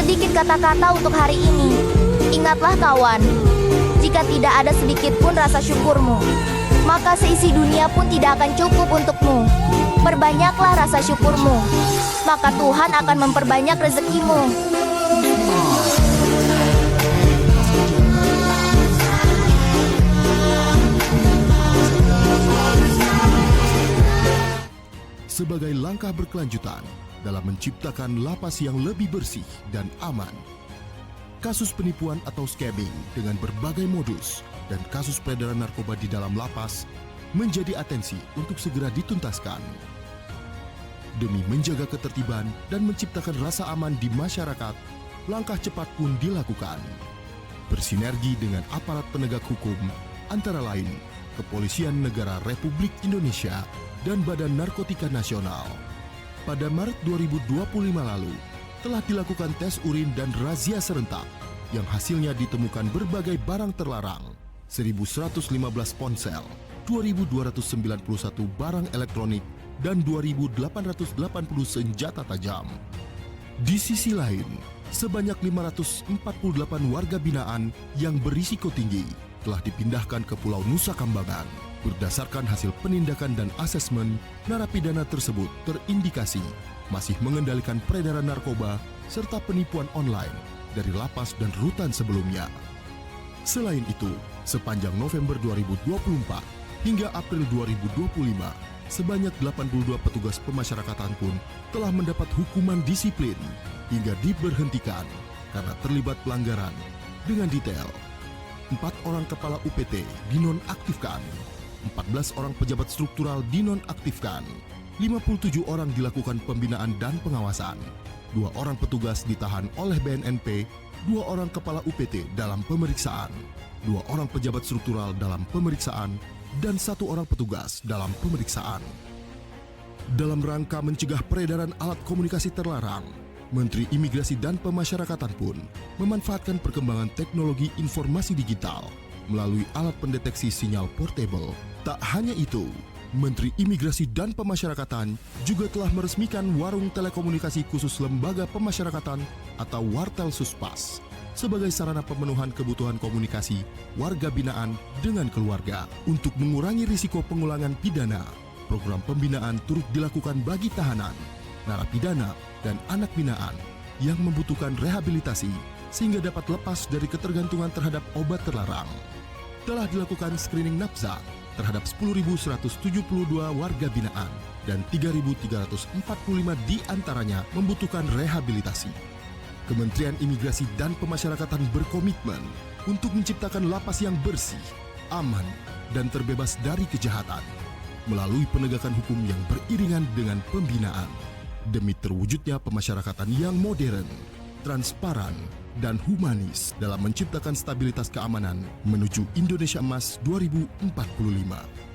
Sedikit kata-kata untuk hari ini. Ingatlah kawan, jika tidak ada sedikit pun rasa syukurmu, maka seisi dunia pun tidak akan cukup untukmu. Perbanyaklah rasa syukurmu, maka Tuhan akan memperbanyak rezekimu. Sebagai langkah berkelanjutan dalam menciptakan lapas yang lebih bersih dan aman, kasus penipuan atau scamming dengan berbagai modus dan kasus peredaran narkoba di dalam lapas menjadi atensi untuk segera dituntaskan. Demi menjaga ketertiban dan menciptakan rasa aman di masyarakat, langkah cepat pun dilakukan. Bersinergi dengan aparat penegak hukum, antara lain Kepolisian Negara Republik Indonesia dan Badan Narkotika Nasional. Pada Maret 2025 lalu, telah dilakukan tes urin dan razia serentak yang hasilnya ditemukan berbagai barang terlarang, 1.115 ponsel, 2.291 barang elektronik, dan 2.880 senjata tajam. Di sisi lain, sebanyak 548 warga binaan yang berisiko tinggi telah dipindahkan ke Pulau Nusa Kambangan. Berdasarkan hasil penindakan dan asesmen, narapidana tersebut terindikasi masih mengendalikan peredaran narkoba serta penipuan online dari lapas dan rutan sebelumnya. Selain itu, sepanjang November 2024 hingga April 2025, sebanyak 82 petugas pemasyarakatan pun telah mendapat hukuman disiplin hingga diberhentikan karena terlibat pelanggaran. Dengan detail, 4 orang kepala UPT dinonaktifkan, 14 orang pejabat struktural dinonaktifkan, 57 orang dilakukan pembinaan dan pengawasan, 2 orang petugas ditahan oleh BNNP, 2 orang kepala UPT dalam pemeriksaan, 2 orang pejabat struktural dalam pemeriksaan, dan 1 orang petugas dalam pemeriksaan. Dalam rangka mencegah peredaran alat komunikasi terlarang, Menteri Imigrasi dan Pemasyarakatan pun memanfaatkan perkembangan teknologi informasi digital melalui alat pendeteksi sinyal portable. Tak hanya itu, Menteri Imigrasi dan Pemasyarakatan juga telah meresmikan Warung Telekomunikasi Khusus Lembaga Pemasyarakatan atau Wartel Suspas sebagai sarana pemenuhan kebutuhan komunikasi warga binaan dengan keluarga. Untuk mengurangi risiko pengulangan pidana, program pembinaan turut dilakukan bagi tahanan, narapidana, dan anak binaan yang membutuhkan rehabilitasi sehingga dapat lepas dari ketergantungan terhadap obat terlarang. Telah dilakukan screening nafsa terhadap 10.172 warga binaan dan 3.345 di antaranya membutuhkan rehabilitasi. Kementerian Imigrasi dan Pemasyarakatan berkomitmen untuk menciptakan lapas yang bersih, aman, dan terbebas dari kejahatan melalui penegakan hukum yang beriringan dengan pembinaan demi terwujudnya pemasyarakatan yang modern, transparan, dan humanis dalam menciptakan stabilitas keamanan menuju Indonesia Emas 2045.